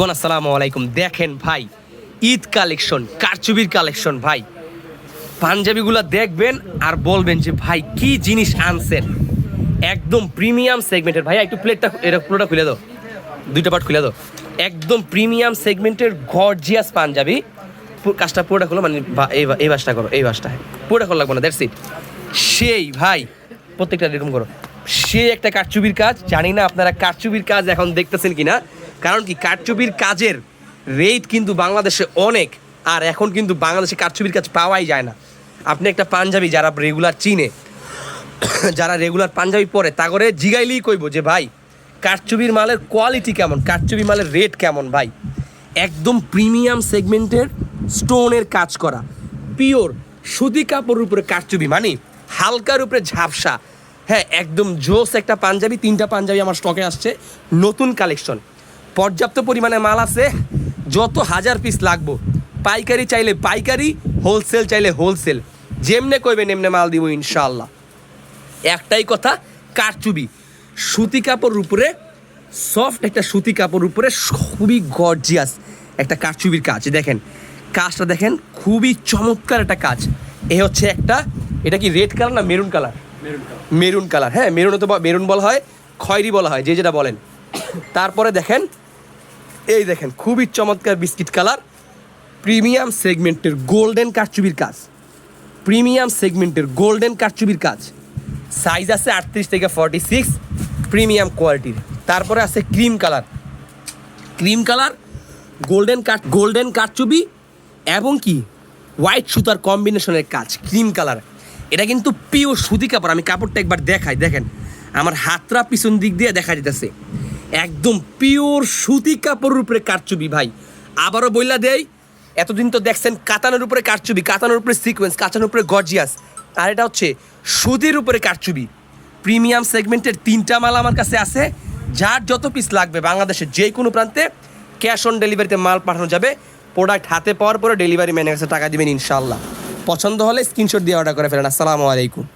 আসসালামু আলাইকুম। দেখেন ভাই, ঈদ কালেকশন, কারচুপির কালেকশন ভাই। পাঞ্জাবিগুলো দেখবেন আর বলবেন যে ভাই কি জিনিস আনছেন। একদম প্রিমিয়াম সেগমেন্টের ভাই, একটু প্লেটটা এটা পুরোটা খুলে দাও, দুইটা পার্ট খুলে দাও। একদম প্রিমিয়াম সেগমেন্টের গর্জিয়াস পাঞ্জাবি। কাজটা পুরোটা খোলো, মানে এই বাসটা করো, এই বাসটা পুরোটা খোলা লাগবে না, দ্যাটস ইট। সেই ভাই প্রত্যেকটা এরকম করো। সে একটা কারচুপির কাজ। জানি না আপনারা কারচুপির কাজ এখন দেখতেছেন কিনা, কারণ কি কারচুপির কাজের রেট কিন্তু বাংলাদেশে অনেক, আর এখন কিন্তু বাংলাদেশে কারচুপির কাজ পাওয়াই যায় না। আপনি একটা পাঞ্জাবি যারা রেগুলার চিনে, যারা রেগুলার পাঞ্জাবি পরে তা করে জিগাইলেই কইব যে ভাই কারচুপির মালের কোয়ালিটি কেমন, কারচুপি মালের রেট কেমন। ভাই একদম প্রিমিয়াম সেগমেন্টের স্টোনের কাজ করা, পিওর সুতি কাপড়ের উপরে কারচুপি, মানে হালকার উপরে ঝাপসা। হ্যাঁ, একদম জোস একটা পাঞ্জাবি। 3টা পাঞ্জাবি আমার স্টকে আসছে, নতুন কালেকশন, পর্যাপ্ত পরিমাণে মাল আছে। যত হাজার পিস লাগবো, পাইকারি চাইলে পাইকারি, হোলসেল চাইলে হোলসেল, যেমনে কইবেন এমনে মাল দিব ইনশাল্লাহ। একটাই কথা, কারচুপি সুতি কাপড়ের উপরে, সফট একটা সুতি কাপড়ের উপরে খুবই গর্জিয়াস একটা কারচুপির কাজ। দেখেন কাজটা, দেখেন খুবই চমৎকার একটা কাজ। এ হচ্ছে একটা, এটা কি রেড কালার না মেরুন কালার? Maroon colour. হ্যাঁ, মেরুন তো মেরুন বলা হয়, খয়েরি বলা হয়, যে যেটা বলেন। তারপরে দেখেন, এই দেখেন খুবই চমৎকার বিস্কিট কালার, প্রিমিয়াম সেগমেন্টের গোল্ডেন কারচুপির কাজ, প্রিমিয়াম সেগমেন্টের গোল্ডেন কারচুপির কাজ। সাইজ আছে 38 থেকে 46, প্রিমিয়াম কোয়ালিটির। তারপরে আছে cream colour, cream colour, golden কারচুপি এবং কি হোয়াইট সুতার কম্বিনেশনের কাজ, ক্রিম কালার। এটা কিন্তু পিওর সুতি কাপড়। আমি কাপড়টা একবার দেখাই, দেখেন আমার হাতটা পিছন দিক দিয়ে দেখা যেতেছে, একদম পিওর সুতি কাপড়ের উপরে কারচুপি। ভাই আবারও বইলা দেই, এতদিন তো দেখছেন কাতানের উপরে কারচুপি, কাতানের উপরে সিকোয়েন্স, কাতানের উপরে গর্জিয়াস, আর এটা হচ্ছে সুতির উপরে কারচুপি। প্রিমিয়াম সেগমেন্টের 3টা মাল আমার কাছে আছে। যার যত পিস লাগবে বাংলাদেশের যে কোনো প্রান্তে ক্যাশ অন ডেলিভারিতে মাল পাঠানো যাবে। প্রোডাক্ট হাতে পাওয়ার পরে ডেলিভারি ম্যানের কাছে টাকা দিবেন ইনশাল্লাহ। পছন্দ হলে স্ক্রিনশট দিয়ে অর্ডার করে ফেলেন। আসসালামু আলাইকুম।